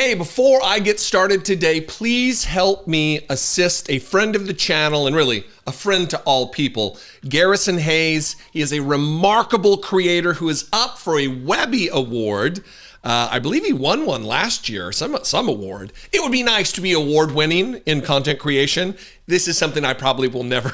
Hey, before I get started today, please help me assist a friend of the channel and really a friend to all people, Garrison Hayes. He is a remarkable creator who is up for a Webby Award. I believe he won one last year, some award. It would be nice to be award winning in content creation. This is something I probably will never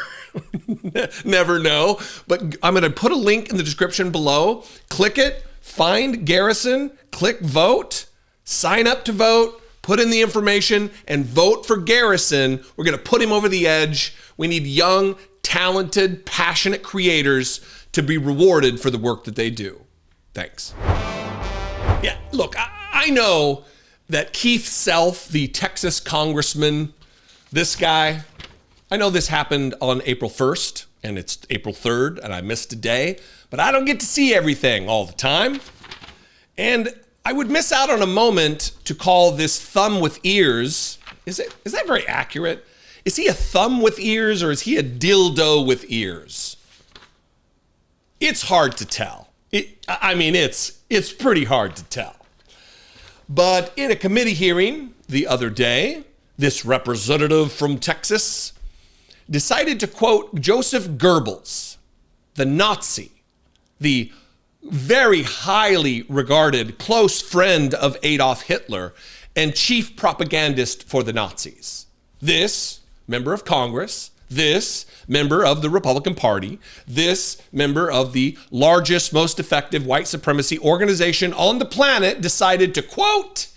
know, but I'm going to put a link in the description below. Click it, find Garrison, click vote, sign up to vote, put in the information, and vote for Garrison. We're going to put him over the edge. We need young, talented, passionate creators to be rewarded for the work that they do. Thanks. Yeah, look, I know that Keith Self, the Texas congressman, this guy, I know this happened on April 1st, and it's April 3rd, and I missed a day, but I don't get to see everything all the time. And I would miss out on a moment to call this thumb with ears. Is that very accurate? Is he a thumb with ears or is he a dildo with ears? It's hard to tell. It's pretty hard to tell. But in a committee hearing the other day, this representative from Texas decided to quote Joseph Goebbels, the Nazi, the very highly regarded close friend of Adolf Hitler and chief propagandist for the Nazis. This member of Congress, this member of the Republican Party, this member of the largest, most effective white supremacy organization on the planet decided to quote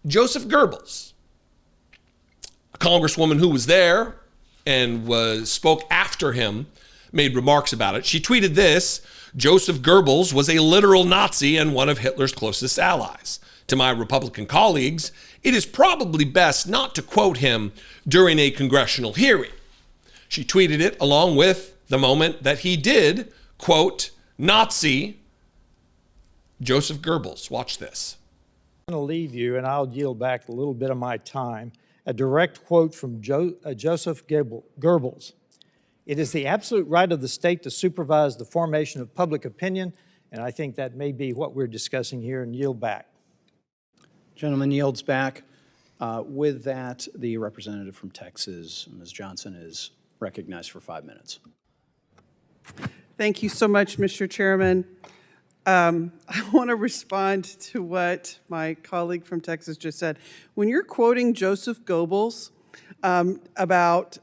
Joseph Goebbels. A congresswoman who was there and spoke after him made remarks about it. She tweeted this: Joseph Goebbels was a literal Nazi and one of Hitler's closest allies. To my Republican colleagues, it is probably best not to quote him during a congressional hearing. She tweeted it along with the moment that he did quote Nazi Joseph Goebbels. Watch this. I'm going to leave you, and I'll yield back a little bit of my time. A direct quote from Joseph Goebbels. It is the absolute right of the state to supervise the formation of public opinion, and I think that may be what we're discussing here, and yield back. Gentleman yields back. With that, the representative from Texas, Ms. Johnson, is recognized for 5 minutes. Thank you so much, Mr. Chairman. I want to respond to what my colleague from Texas just said. When you're quoting Joseph Goebbels about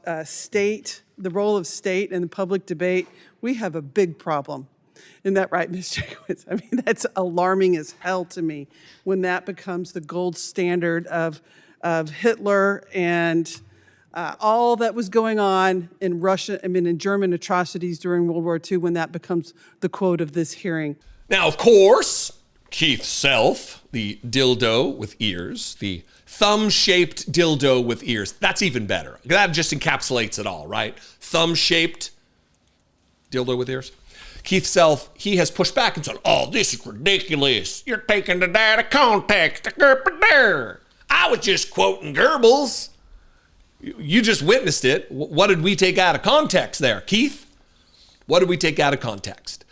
the role of state in the public debate, we have a big problem. Isn't that right, Ms. Jacobs? I mean, that's alarming as hell to me when that becomes the gold standard of Hitler and all that was going on in Russia, in German atrocities during World War II, when that becomes the quote of this hearing. Now, of course, Keith Self, the dildo with ears, the thumb-shaped dildo with ears. That's even better. That just encapsulates it all, right? Thumb-shaped dildo with ears. Keith Self, he has pushed back and said, oh, this is ridiculous. You're taking it out of context. I was just quoting Goebbels. You just witnessed it. What did we take out of context there, Keith? What did we take out of context?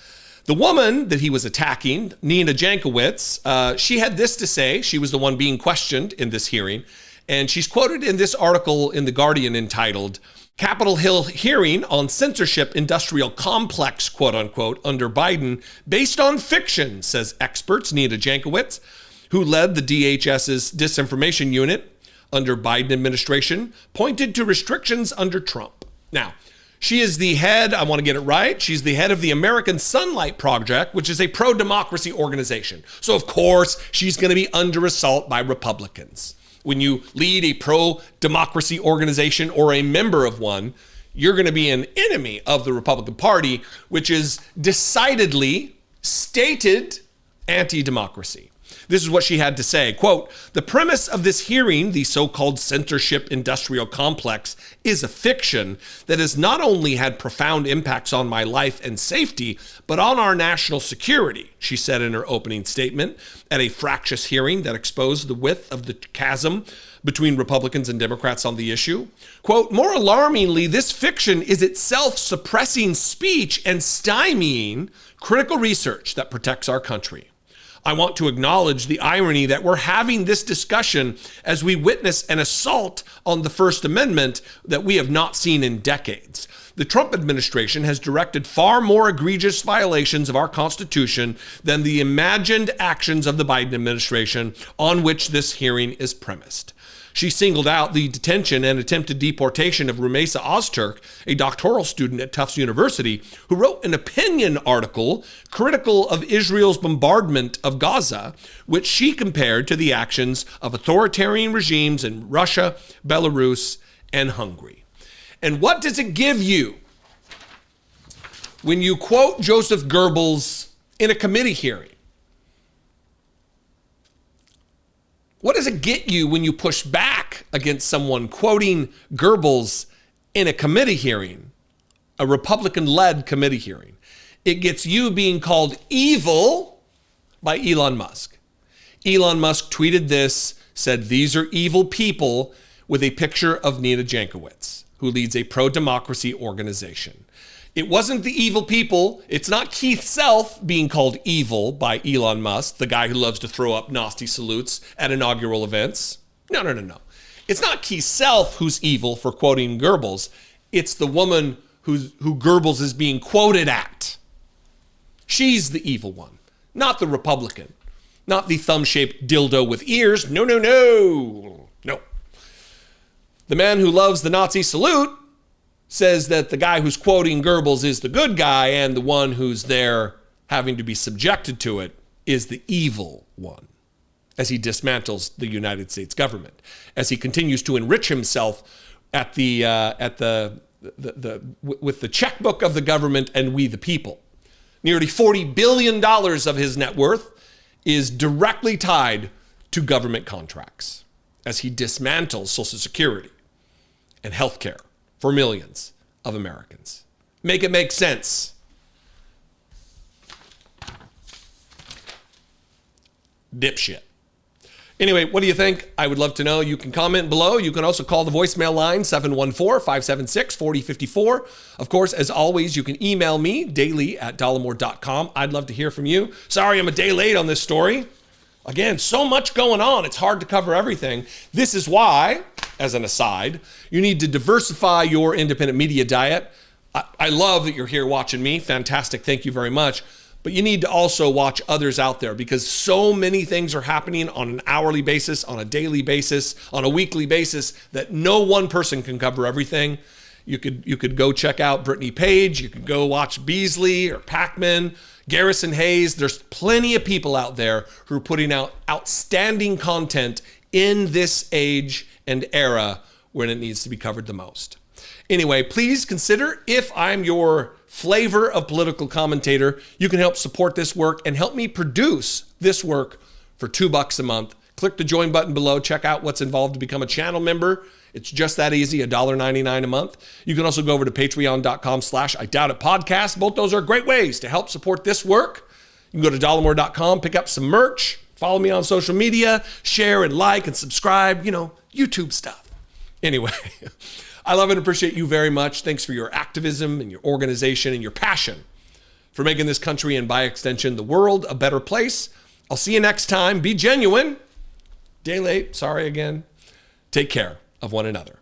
The woman that he was attacking, Nina Jankowicz, she had this to say. She was the one being questioned in this hearing. And she's quoted in this article in The Guardian entitled, Capitol Hill hearing on censorship industrial complex, quote unquote, under Biden, based on fiction, says experts. Nina Jankowicz, who led the DHS's disinformation unit under Biden administration, pointed to restrictions under Trump. Now, she is the head, I want to get it right, she's the head of the American Sunlight Project, which is a pro-democracy organization. So of course, she's going to be under assault by Republicans. When you lead a pro-democracy organization or a member of one, you're going to be an enemy of the Republican Party, which is decidedly stated anti-democracy. This is what she had to say, quote, the premise of this hearing, the so-called censorship industrial complex, is a fiction that has not only had profound impacts on my life and safety, but on our national security, she said in her opening statement at a fractious hearing that exposed the width of the chasm between Republicans and Democrats on the issue. Quote, more alarmingly, this fiction is itself suppressing speech and stymieing critical research that protects our country. I want to acknowledge the irony that we're having this discussion as we witness an assault on the First Amendment that we have not seen in decades. The Trump administration has directed far more egregious violations of our Constitution than the imagined actions of the Biden administration on which this hearing is premised. She singled out the detention and attempted deportation of Rumeysa Ozturk, a doctoral student at Tufts University, who wrote an opinion article critical of Israel's bombardment of Gaza, which she compared to the actions of authoritarian regimes in Russia, Belarus, and Hungary. And what does it give you when you quote Joseph Goebbels in a committee hearing? What does it get you when you push back against someone quoting Goebbels in a committee hearing, a Republican-led committee hearing? It gets you being called evil by Elon Musk. Elon Musk tweeted this, said, "These are evil people," with a picture of Nina Jankowicz, who leads a pro-democracy organization. It wasn't the evil people. It's not Keith Self being called evil by Elon Musk, the guy who loves to throw up Nazi salutes at inaugural events. No. It's not Keith Self who's evil for quoting Goebbels. It's the woman who Goebbels is being quoted at. She's the evil one, not the Republican, not the thumb-shaped dildo with ears. No. The man who loves the Nazi salute says that the guy who's quoting Goebbels is the good guy, and the one who's there having to be subjected to it is the evil one, as he dismantles the United States government, as he continues to enrich himself with the checkbook of the government and we the people. Nearly $40 billion of his net worth is directly tied to government contracts, as he dismantles Social Security and health care for millions of Americans. Make it make sense. Dipshit. Anyway, what do you think? I would love to know. You can comment below. You can also call the voicemail line, 714-576-4054. Of course, as always, you can email me, daily@dollemore.com. I'd love to hear from you. Sorry I'm a day late on this story. Again, so much going on. It's hard to cover everything. This is why, as an aside, you need to diversify your independent media diet. I love that you're here watching me. Fantastic. Thank you very much. But you need to also watch others out there, because so many things are happening on an hourly basis, on a daily basis, on a weekly basis, that no one person can cover everything. You could go check out Brittany Page. You could go watch Beasley or Packman, Garrison Hayes. There's plenty of people out there who are putting out outstanding content in this age and era when it needs to be covered the most. Anyway, please consider, if I'm your flavor of political commentator, you can help support this work and help me produce this work for $2 a month. Click the join button below. Check out what's involved to become a channel member. It's just that easy, $1.99 a month. You can also go over to patreon.com/IDoubtItPodcast. Both those are great ways to help support this work. You can go to dollemore.com, pick up some merch, follow me on social media, share and like and subscribe, YouTube stuff. Anyway, I love and appreciate you very much. Thanks for your activism and your organization and your passion for making this country and, by extension, the world a better place. I'll see you next time. Be genuine. Day late. Sorry again. Take care of one another.